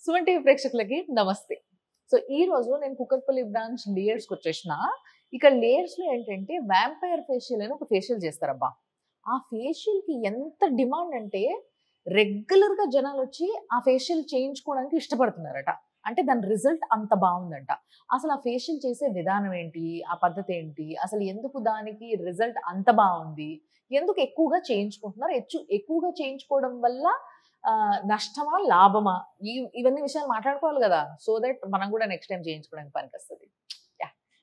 Suman TV ప్రేక్షకులకి నమస్తే. So ఈ రోజు నేను కుకట్పల్లి బ్రాంచ్ లేయర్స్కి వచ్చేసిన. ఇక్కడ లేయర్స్ లో ఏంటంటే వ్యాంపైర్ ఫేషియల్ అని ఒక ఫేషియల్ చేస్తారబ్బా. ఆ ఫేషియల్ కి ఎంత డిమాండ్ అంటే రెగ్యులర్ గా జనాలు వచ్చి ఆ ఫేషియల్ చేయించుకోవడానికి ఇష్టపడుతున్నారట. అంటే దాని రిజల్ట్ అంత బాగుందంట. అసలు ఆ ఫేషియల్ చేసే విధానం ఏంటి, ఆ పద్ధతి ఏంటి, అసలు ఎందుకు దానికి రిజల్ట్ అంత బాగుంది, ఎందుకు ఎక్కువగా చేయించుకుంటున్నారు, ఎక్కువగా చేయించుకోవడం వల్ల నష్టమా లాభమా, ఇవన్నీ విషయాలు మాట్లాడుకోవాలి కదా. సో దట్ మనం కూడా నెక్స్ట్ టైం చేయించుకోవడానికి పనికొస్తుంది.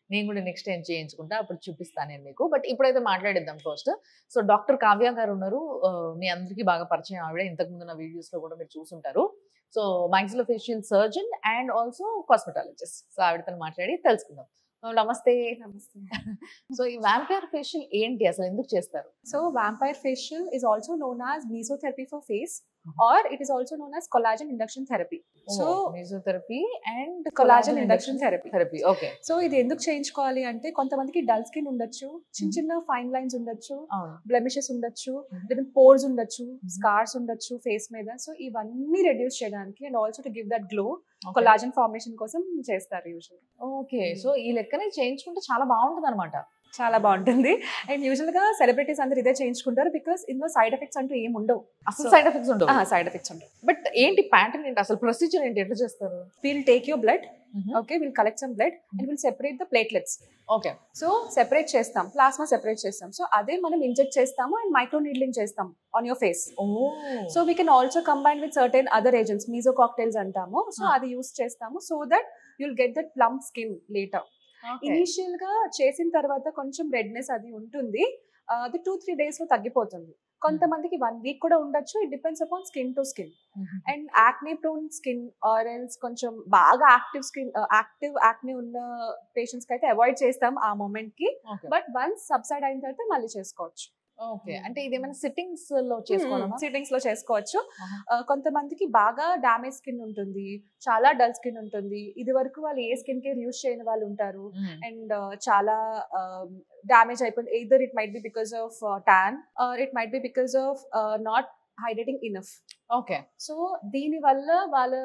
నేను కూడా నెక్స్ట్ టైం చేయించుకుంటా, అప్పుడు చూపిస్తాను నేను మీకు. బట్ ఇప్పుడైతే మాట్లాడిద్దాం ఫస్ట్. సో డాక్టర్ కావ్య గారు ఉన్నారు. మీ అందరికీ బాగా పరిచయం ఆవిడ. ఇంతకుముందు నా వీడియోస్ లో కూడా మీరు చూసుంటారు. So maxillofacial surgeon and also cosmetologist. So ఆవిడతో మాట్లాడి తెలుసుకుందాం. నమస్తే. నమస్తే. సో ఈ వ్యాంపైర్ ఫేషియల్ ఏంటి, అసలు ఎందుకు చేస్తారు? So vampire facial is also known as mesotherapy for face, or it is also known as collagen induction therapy. So mesotherapy and collagen induction therapy. Therapy. Okay. So ఇది ఎందుకు చేయించుకోవాలి అంటే కొంతమందికి డల్ స్కిన్ ఉండొచ్చు, చిన్న చిన్న ఫైన్ లైన్స్ ఉండొచ్చు, అవును. బ్లెమిషెస్ ఉండొచ్చు, లేదా పోర్స్ ఉండొచ్చు, స్కార్స్ ఉండొచ్చు ఫేస్ మీద. సో ఇవన్నీ రెడ్యూస్ చేయడానికి and also to give that glow collagen formation కోసం చేస్తారు యూజువల్. ఓకే. సో ఈ లెక్కనే చేయించుకుంటే చాలా బాగుంటుంది అనమాట. చాలా బాగుంటుంది. అండ్ యూజువల్ గా సెలబ్రిటీస్ అందరు ఇదే చేయించుకుంటారు బికాస్ ఇందులో సైడ్ ఎఫెక్ట్స్ అంటూ ఏం ఉండవు. అసలు సైడ్ ఎఫెక్ట్స్ ఉండవు. సైడ్ ఎఫెక్ట్స్ ఉండవు. బట్ ఏంటి ప్యాటర్న్ ఏంటి, అసలు ప్రొసీజర్ ఏంటి, ఎట్లా చేస్తారు? We'll take your blood, okay, we'll collect some blood and we'll separate the platelets. Okay. So separate చేస్తాం, ప్లాస్మా సెపరేట్ చేస్తాం. సో అదే మనం ఇంజెక్ట్ చేస్తాము అండ్ మైక్రో నీడ్లింగ్ చేస్తాం on your face. So we can also combine with certain other agents, Mizo cocktails అంటాము. So అది use చేస్తాము so that you'll get that plum skin later. Initial గా చేసిన తర్వాత కొంచెం రెడ్నెస్ అది ఉంటుంది, అది 2-3 days లో తగ్గిపోతుంది. కొంతమందికి 1 week కూడా ఉండొచ్చు. It depends upon skin to skin. And acne prone skin or else కొంచెం బాగా యాక్టివ్ యాక్నే ఉన్న పేషెంట్స్ కి అయితే అవాయిడ్ చేస్తాం ఆ మూమెంట్ కి. బట్ వన్స్ సబ్సైడ్ అయిన తర్వాత మళ్ళీ చేసుకోవచ్చు. ఓకే. అంటే ఇది ఏమైనా సిట్టింగ్స్ లో చేసుకోవాలా? సిట్టింగ్స్ లో చేసుకోవచ్చు. కొంతమందికి బాగా డామేజ్ స్కిన్ ఉంటుంది, చాలా డల్ స్కిన్ ఉంటుంది, ఇది వరకు వాళ్ళు ఏ స్కిన్ కేర్ యూజ్ చేయని వాళ్ళు ఉంటారు అండ్ చాలా డామేజ్ అయిపోయింది. Either it might be because of tan or it might be because of not hydrating enough. Okay. So దీని వల్ల వాళ్ళ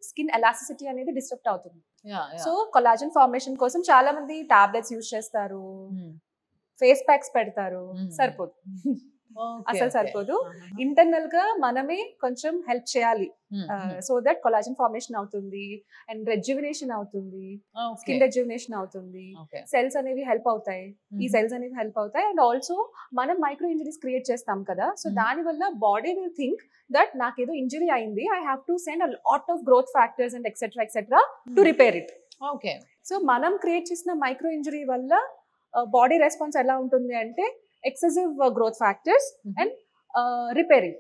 స్కిన్ ఎలాస్టిసిటీ అనేది డిస్టర్బ్ అవుతుంది. సో కొలాజన్ ఫార్మేషన్ కోసం చాలా మంది టాబ్లెట్స్ యూజ్ చేస్తారు, ఫేస్ ప్యాక్స్ పెడతారు, సరిపోదు. అసలు సరిపోదు. ఇంటర్నల్ గా మనమే కొంచెం హెల్ప్ చేయాలి సో దట్ కొలాజన్ ఫార్మేషన్ అవుతుంది అండ్ రెజ్యువినేషన్ అవుతుంది, స్కిన్ రెజ్యువినేషన్ అవుతుంది, సెల్స్ అనేవి హెల్ప్ అవుతాయి, ఈ సెల్స్ అనేవి హెల్ప్ అవుతాయి. అండ్ ఆల్సో మనం మైక్రో ఇంజరీస్ క్రియేట్ చేస్తాం కదా. సో దాని వల్ల బాడీ విల్ థింక్ దట్ నాకేదో ఇంజరీ అయింది, I have to send a lot of growth factors and etcetera to repair it. Okay. So మనం క్రియేట్ చేసిన మైక్రో ఇంజరీ వల్ల బాడీ రెస్పాన్స్ ఎలా ఉంటుంది అంటే excessive growth factors and repairing.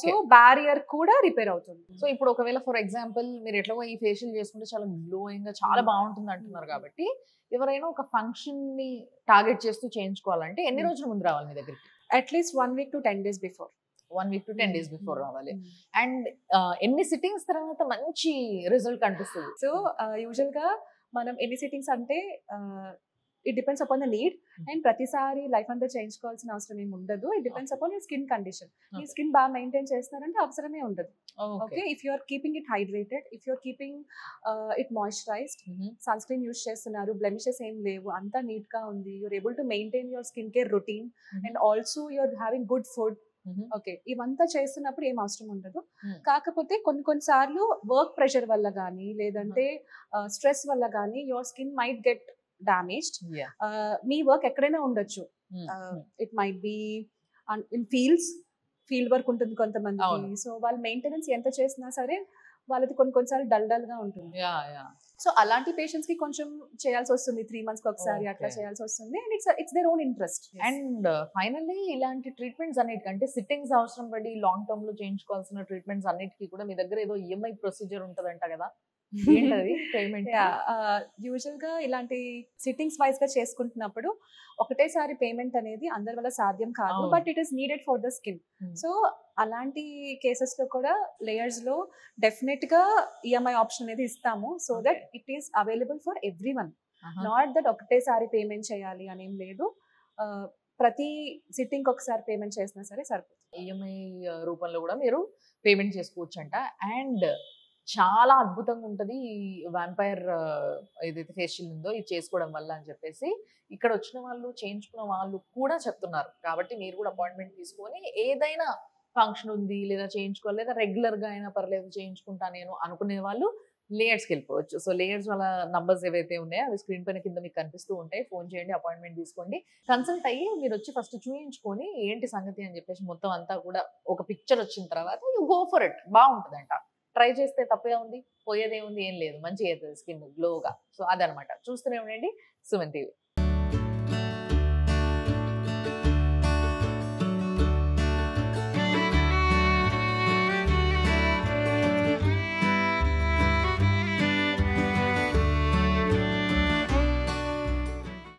So barrier కూడా repair అవుతుంది. సో ఇప్పుడు ఒకవేళ ఫర్ ఎగ్జాంపుల్ మీరు ఎట్లా ఈ ఫేషియల్ చేసుకుంటే చాలా గ్లోయింగ్ గా చాలా బాగుంటుంది అంటున్నారు కాబట్టి ఎవరైనా ఒక ఫంక్షన్ ని టార్గెట్ చేస్తూ చేయించుకోవాలంటే ఎన్ని రోజుల ముందు రావాలి మీ దగ్గరికి? At least 1 week to 10 days before. 1 week to 10 days before రావాలి. అండ్ ఎన్ని సిట్టింగ్స్ తర్వాత మంచి రిజల్ట్ కనిపిస్తుంది? సో యూజువల్ గా మనం ఎన్ని సిట్టింగ్స్ అంటే it depends upon the need. And ప్రతిసారి లైఫ్ అంతా చేయించుకోవాల్సిన అవసరం ఏమి ఉండదు. It depends upon your skin condition. మీ స్కిన్ బాగా మెయింటైన్ చేస్తున్నారంటే అవసరమే ఉండదు. Okay. If you are keeping it hydrated, if you are keeping it moisturized, sunscreen use చేస్తున్నారు, బ్లెమిషెస్ ఏం లేవు, అంతా నీట్ గా ఉంది, you're able to maintain your skin care routine and also you're having good food. Okay. ఇవంతా చేస్తున్నప్పుడు ఏం అవసరం ఉండదు. కాకపోతే కొన్నిసార్లు వర్క్ ప్రెషర్ వల్ల కానీ లేదంటే స్ట్రెస్ వల్ల కానీ your skin might get damaged. Me work ఎక్కడైనా ఉండొచ్చు. It might be in field work ఉంటుంది కొంతమందికి. సో వాళ్ళ మెయింటెనెన్స్ ఎంత చేసినా సరే వాళ్ళది కొన్నిసార్లు డల్ గా ఉంటుంది. సో అలాంటి పేషెంట్స్ కి కొంచెం చేయాల్సి వస్తుంది, 3 months కి ఒకసారి అట్లా చేయాల్సి వస్తుంది. And it's their own interest. And finally ఇలాంటి ట్రీట్మెంట్స్ అన్నిటికంటే సిట్టింగ్స్ అవసరం పడి లాంగ్ టర్మ్ లో చేయించుకోవాల్సిన ట్రీట్మెంట్స్ అన్నిటికీ కూడా మీ దగ్గర ఏదో ఈఎంఐ ప్రొసీజర్ ఉంటదంట కదా, ఏంటది పేమెంట్? యూజువల్ గా ఇలాంటి సిట్టింగ్స్ వైజ్ గా చేసుకుంటున్నప్పుడు ఒకటేసారి పేమెంట్ అనేది అందరి వల్ల సాధ్యం కాదు. But it is needed for the skin. So అలాంటి కేసెస్ లో కూడా లేయర్స్ లో డెఫినెట్ గా ఈఎంఐ ఆప్షన్ అనేది ఇస్తాము so that it is available for every one. Not that ఒకటేసారి పేమెంట్ చేయాలి అనేం లేదు. ప్రతి సిట్టింగ్ ఒకసారి పేమెంట్ చేసినా సరే సరిపోతుంది. ఈఎంఐ రూపంలో కూడా మీరు పేమెంట్ చేసుకోవచ్చు అంట. అండ్ చాలా అద్భుతంగా ఉంటది ఈ వాంపైర్ ఏదైతే ఫేషియల్ ఉందో ఇది చేసుకోవడం వల్ల అని చెప్పేసి ఇక్కడ వచ్చిన వాళ్ళు చేయించుకున్న వాళ్ళు కూడా చెప్తున్నారు. కాబట్టి మీరు కూడా అపాయింట్మెంట్ తీసుకొని ఏదైనా ఫంక్షన్ ఉంది లేదా చేయించుకోవాలి లేదా రెగ్యులర్ గా అయినా పర్లేదు చేయించుకుంటా నేను అనుకునే వాళ్ళు లేయర్స్కి వెళ్ళిపోవచ్చు. సో లేయర్స్ వాళ్ళ నంబర్స్ ఏవైతే ఉన్నాయో అవి స్క్రీన్ పైన కింద మీకు కనిపిస్తూ ఉంటాయి. ఫోన్ చేయండి, అపాయింట్మెంట్ తీసుకోండి, కన్సల్ట్ అయ్యి మీరు వచ్చి ఫస్ట్ చూయించుకొని ఏంటి సంగతి అని చెప్పేసి మొత్తం అంతా కూడా ఒక పిక్చర్ వచ్చిన తర్వాత యూ గో ఫర్ ఇట్. బాగుంటుందంట. ట్రై చేస్తే తప్పే ఉంది, పోయేదే ఉంది, ఏం లేదు, మంచిగా అవుతుంది స్కిన్ గ్లోగా. సో అదనమాట. చూస్తూనే ఉండండి సుమన్ టీవీ.